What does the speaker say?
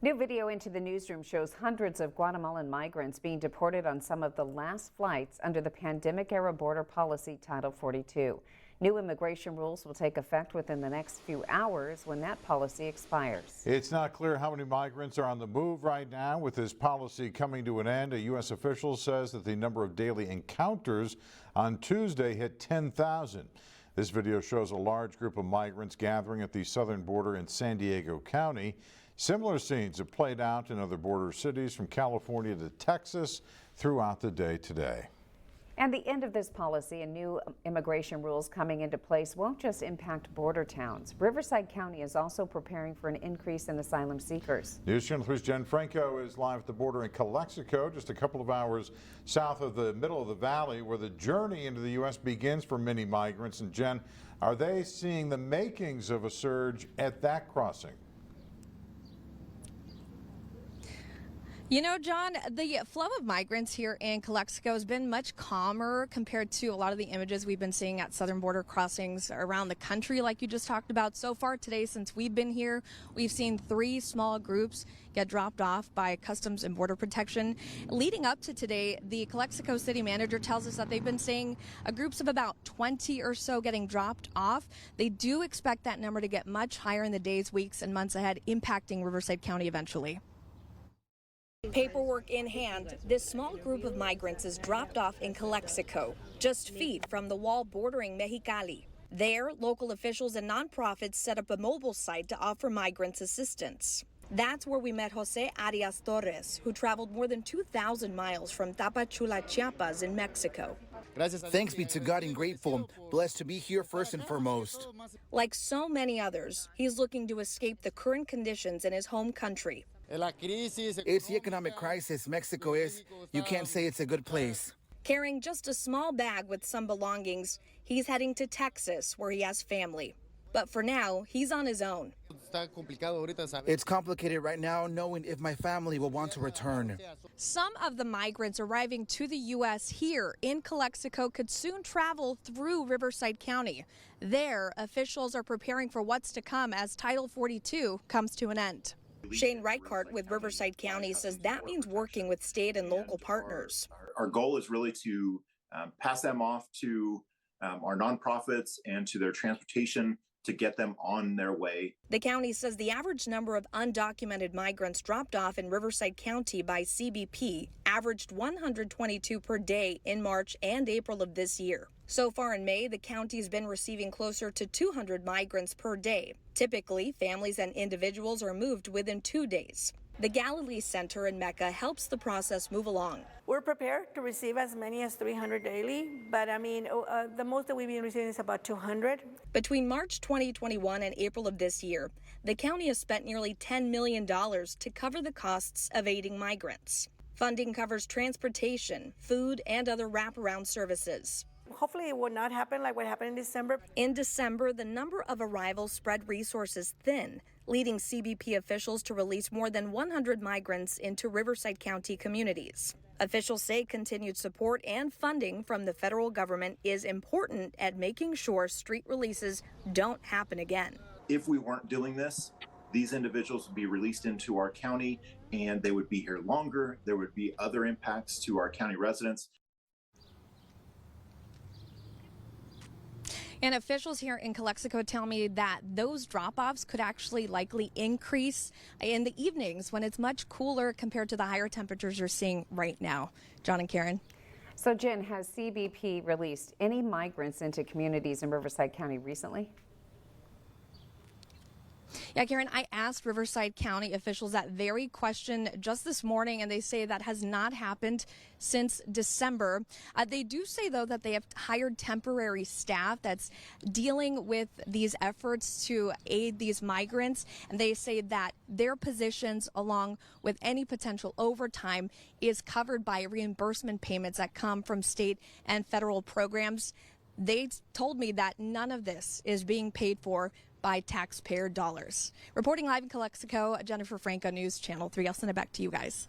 New video into the newsroom shows hundreds of Guatemalan migrants being deported on some of the last flights under the pandemic-era border policy Title 42. New immigration rules will take effect within the next few hours when that policy expires. It's not clear how many migrants are on the move right now. With this policy coming to an end, a U.S. official says that the number of daily encounters on Tuesday hit 10,000. This video shows a large group of migrants gathering at the southern border in San Diego County. Similar scenes have played out in other border cities from California to Texas throughout the day today. And the end of this policy and new immigration rules coming into place won't just impact border towns. Riverside County is also preparing for an increase in asylum seekers. News Channel 3's Jen Franco is live at the border in Calexico, just a couple of hours south of the middle of the valley, where the journey into the U.S. begins for many migrants. And Jen, are they seeing the makings of a surge at that crossing? You know, John, the flow of migrants here in Calexico has been much calmer compared to a lot of the images we've been seeing at southern border crossings around the country, like you just talked about. So far today, since we've been here, we've seen 3 small groups get dropped off by Customs and Border Protection. Leading up to today, the Calexico city manager tells us that they've been seeing groups of about 20 or so getting dropped off. They do expect that number to get much higher in the days, weeks, and months ahead, impacting Riverside County eventually. Paperwork in hand, this small group of migrants is dropped off in Calexico, just feet from the wall bordering Mexicali. There, local officials and nonprofits set up a mobile site to offer migrants assistance. That's where we met Jose Arias Torres, who traveled more than 2,000 miles from Tapachula, Chiapas in Mexico. Thanks be to God and grateful, blessed to be here first and foremost. Like so many others, he's looking to escape the current conditions in his home country. It's the economic crisis Mexico is. You can't say it's a good place. Carrying just a small bag with some belongings, he's heading to Texas, where he has family. But for now, he's on his own. It's complicated right now knowing if my family will want to return. Some of the migrants arriving to the U.S. here in Calexico could soon travel through Riverside County. There, officials are preparing for what's to come as Title 42 comes to an end. Shane Reichart with Riverside County says that means working with state and local partners. Our goal is really to pass them off to our nonprofits and to their transportation to get them on their way. The county says the average number of undocumented migrants dropped off in Riverside County by CBP averaged 122 per day in March and April of this year. So far in May, the county's been receiving closer to 200 migrants per day. Typically, families and individuals are moved within 2 days. The Galilee Center in Mecca helps the process move along. We're prepared to receive as many as 300 daily, but the most that we've been receiving is about 200. Between March 2021 and April of this year, the county has spent nearly $10 million to cover the costs of aiding migrants. Funding covers transportation, food, and other wraparound services. Hopefully it will not happen like what happened in December. In December, the number of arrivals spread resources thin, leading CBP officials to release more than 100 migrants into Riverside County communities. Officials say continued support and funding from the federal government is important at making sure street releases don't happen again. If we weren't doing this, these individuals would be released into our county and they would be here longer. There would be other impacts to our county residents. And officials here in Calexico tell me that those drop-offs could actually likely increase in the evenings when it's much cooler compared to the higher temperatures you're seeing right now. John and Karen. So, Jen, has CBP released any migrants into communities in Riverside County recently? Yeah, Karen, I asked Riverside County officials that very question just this morning, and they say that has not happened since December. They do say, though, that they have hired temporary staff that's dealing with these efforts to aid these migrants, and they say that their positions, along with any potential overtime, is covered by reimbursement payments that come from state and federal programs. They told me that none of this is being paid for by taxpayer dollars. Reporting live in Calexico, Jennifer Franco, News Channel 3. I'll send it back to you guys.